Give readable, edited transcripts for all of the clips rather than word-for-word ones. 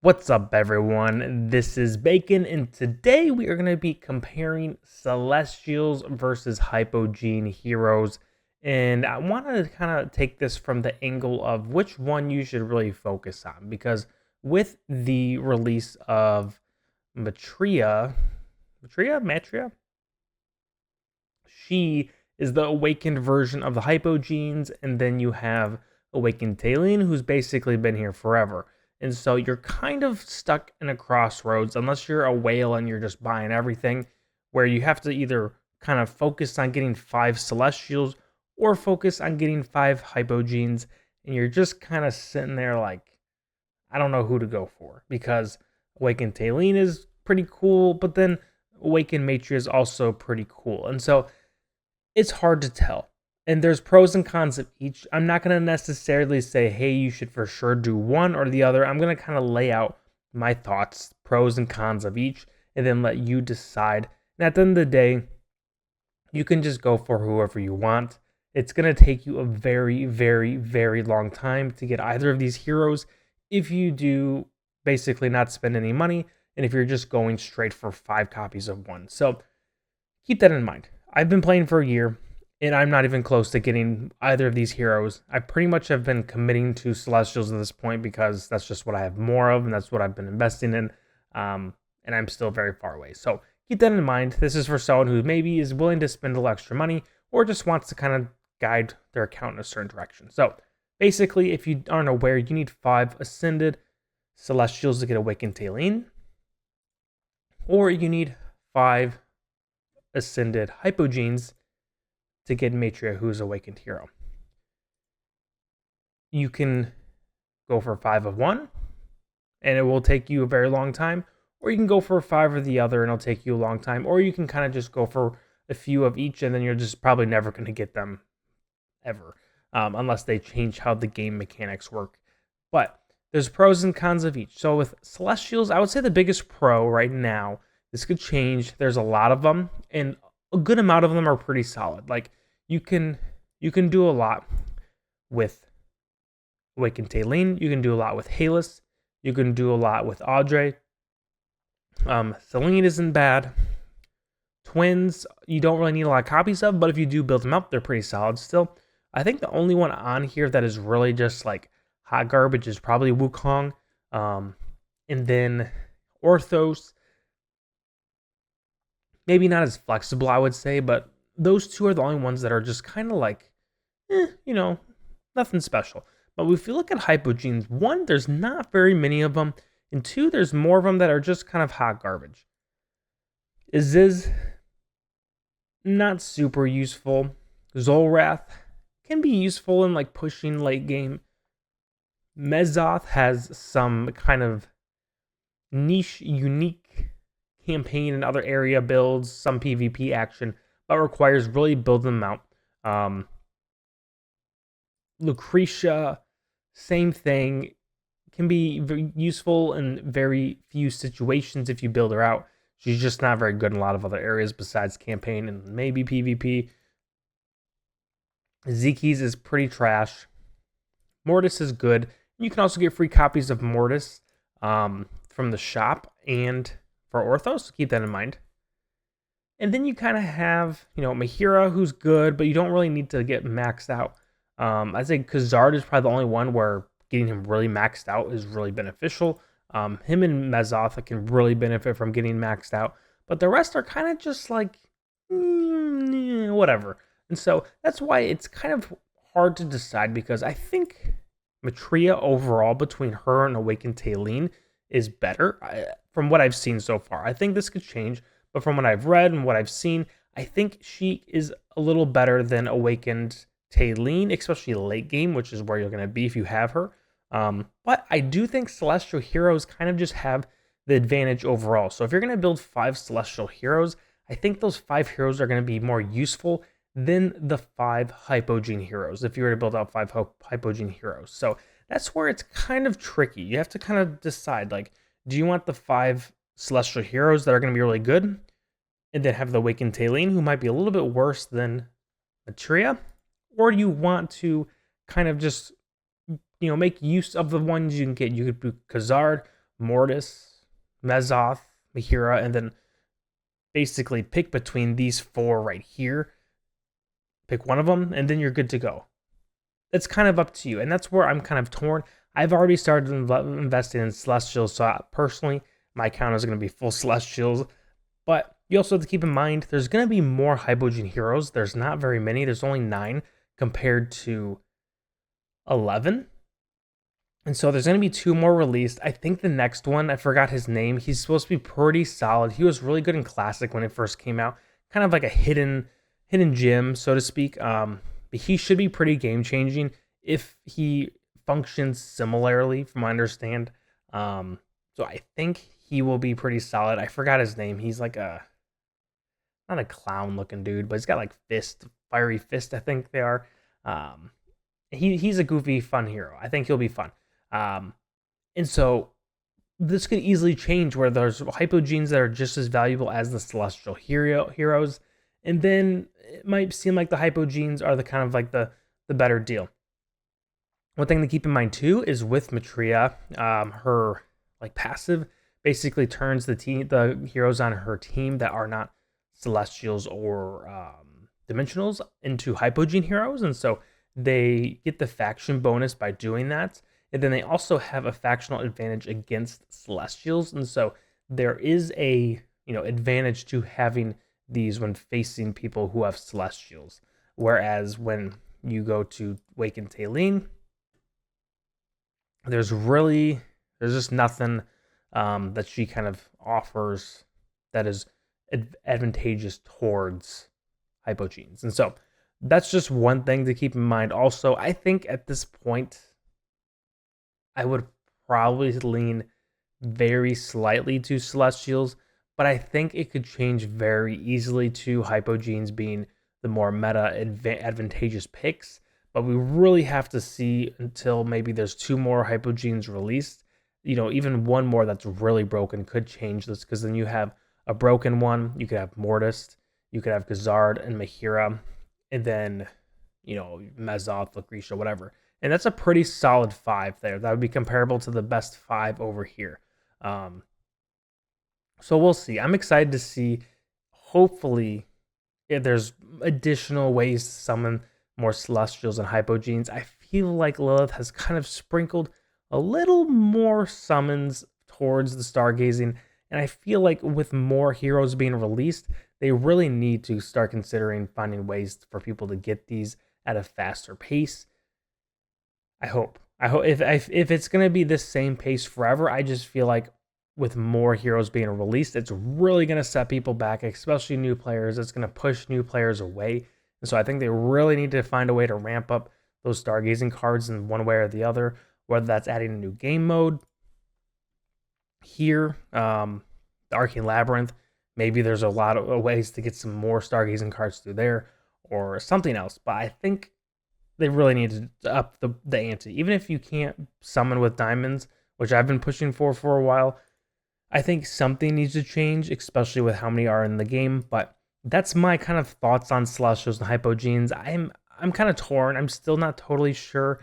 What's up, everyone? This is Bacon, and today we are going to be comparing Celestials versus Hypogene heroes. And I want to kind of take this from the angle of which one you should really focus on, because with the release of Matria, she is the awakened version of the Hypogeans, and then you have awakened Taylene, who's basically been here forever. And so you're kind of stuck in a crossroads unless you're a whale and you're just buying everything, where you have to either kind of focus on getting 5 Celestials or focus on getting 5 Hypogeans. And you're just kind of sitting there like, I don't know who to go for, because Awakened Taylene is pretty cool, but then Awakened Matria is also pretty cool. And so it's hard to tell. And there's pros and cons of each. I'm not going to necessarily say, hey, you should for sure do one or the other. I'm going to kind of lay out my thoughts, pros and cons of each, and then let you decide. And at the end of the day, you can just go for whoever you want. It's going to take you a very, very, very long time to get either of these heroes if you do basically not spend any money, and if you're just going straight for 5 copies of one. So keep that in mind. I've been playing for a year, and I'm not even close to getting either of these heroes. I pretty much have been committing to Celestials at this point because that's just what I have more of, and that's what I've been investing in, and I'm still very far away. So keep that in mind. This is for someone who maybe is willing to spend a little extra money or just wants to kind of guide their account in a certain direction. So basically, if you aren't aware, you need 5 Ascended Celestials to get Awakened Taylene, or you need 5 Ascended Hypogeans to get Matria, who's Awakened Hero. You can go for 5 of one, and it will take you a very long time, or you can go for 5 of the other, and it'll take you a long time, or you can kind of just go for a few of each, and then you're just probably never going to get them ever, unless they change how the game mechanics work. But there's pros and cons of each. So with Celestials, I would say the biggest pro right now, this could change. There's a lot of them, and a good amount of them are pretty solid. Like you can do a lot with Awakened Taylene. You can do a lot with Halus. You can do a lot with Audrey. Selene isn't bad. Twins, you don't really need a lot of copies of, but if you do build them up, they're pretty solid still. I think the only one on here that is really just like hot garbage is probably Wukong. And then Orthos. Maybe not as flexible, I would say, but those two are the only ones that are just kind of like, nothing special. But if you look at Hypogeans, 1, there's not very many of them, and 2, there's more of them that are just kind of hot garbage. Aziz, not super useful. Zolrath can be useful in like pushing late game. Mezoth has some kind of niche, unique campaign and other area builds, some PvP action, but requires really building them out. Lucretia, same thing, can be very useful in very few situations if you build her out. She's just not very good in a lot of other areas besides campaign and maybe PvP. Zekis is pretty trash. Mortis is good. You can also get free copies of Mortis from the shop and for Orthos, keep that in mind. And then you kind of have, Mahira, who's good, but you don't really need to get maxed out. I'd say Khazard is probably the only one where getting him really maxed out is really beneficial. Him and Mezoth can really benefit from getting maxed out. But the rest are kind of just like, whatever. And so that's why it's kind of hard to decide, because I think Matria overall, between her and Awakened Taylene, is better from what I've seen so far. I think this could change, but from what I've read and what I've seen, I think she is a little better than Awakened Taylene, especially late game, which is where you're going to be if you have her. But I do think Celestial Heroes kind of just have the advantage overall. So if you're going to build 5 Celestial Heroes, I think those 5 heroes are going to be more useful than the 5 Hypogene heroes if you were to build out 5 Hypogene heroes. So that's where it's kind of tricky. You have to kind of decide, like, do you want the 5 Celestial Heroes that are going to be really good, and then have the Awakened Taylene, who might be a little bit worse than Matria? Or do you want to kind of just, make use of the ones you can get? You could do Khazard, Mortis, Mezoth, Mahira, and then basically pick between these 4 right here. Pick one of them, and then you're good to go. It's kind of up to you, and that's where I'm kind of torn. I've already started investing in Celestials, so personally, my account is going to be full Celestials. But you also have to keep in mind, there's going to be more Hypogean heroes. There's not very many. There's only 9 compared to 11. And so there's going to be 2 more released. I think the next one, I forgot his name. He's supposed to be pretty solid. He was really good in Classic when it first came out. Kind of like a hidden gem, so to speak. But he should be pretty game-changing if he functions similarly, from what I understand. So I think he will be pretty solid. I forgot his name. He's like not a clown-looking dude, but he's got like fiery fist, I think they are. He's a goofy, fun hero. I think he'll be fun. And so this could easily change where there's Hypogeans that are just as valuable as the Celestial heroes. And then it might seem like the Hypogeans are the kind of like the better deal. One thing to keep in mind too is with Matria, her like passive basically turns the heroes on her team that are not Celestials or Dimensionals into Hypogean heroes. And so they get the faction bonus by doing that. And then they also have a factional advantage against Celestials. And so there is a advantage to having these when facing people who have Celestials. Whereas when you go to Waken Talene, there's just nothing that she kind of offers that is advantageous towards Hypogeans. And so that's just one thing to keep in mind. Also, I think at this point, I would probably lean very slightly to Celestials, but I think it could change very easily to Hypogeans being the more meta advantageous picks. But we really have to see until maybe there's 2 more Hypogeans released. Even one more that's really broken could change this, because then you have a broken one. You could have Mortis, you could have Gazard and Mahira, and then, Mezoth, Lucretia, whatever. And that's a pretty solid 5 there. That would be comparable to the best 5 over here. So we'll see. I'm excited to see, hopefully, if there's additional ways to summon more Celestials and Hypogeans. I feel like Lilith has kind of sprinkled a little more summons towards the Stargazing. And I feel like with more heroes being released, they really need to start considering finding ways for people to get these at a faster pace. I hope if it's going to be this same pace forever, I just feel like with more heroes being released, it's really going to set people back, especially new players. It's going to push new players away. And so I think they really need to find a way to ramp up those Stargazing cards in one way or the other, whether that's adding a new game mode here, the Arcane Labyrinth. Maybe there's a lot of ways to get some more Stargazing cards through there or something else. But I think they really need to up the ante. Even if you can't summon with diamonds, which I've been pushing for a while, I think something needs to change, especially with how many are in the game. But that's my kind of thoughts on Celestials and Hypogeans. I'm kind of torn. I'm still not totally sure.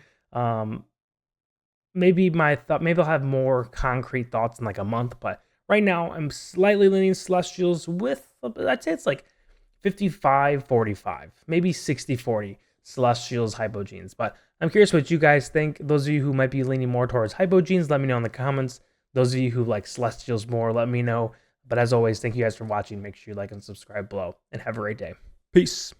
Maybe I'll have more concrete thoughts in like a month. But right now, I'm slightly leaning Celestials with, I'd say it's like 55-45, maybe 60-40 Celestials, Hypogeans. But I'm curious what you guys think. Those of you who might be leaning more towards Hypogeans, let me know in the comments. Those of you who like Celestials more, let me know. But as always, thank you guys for watching. Make sure you like and subscribe below, and have a great day. Peace.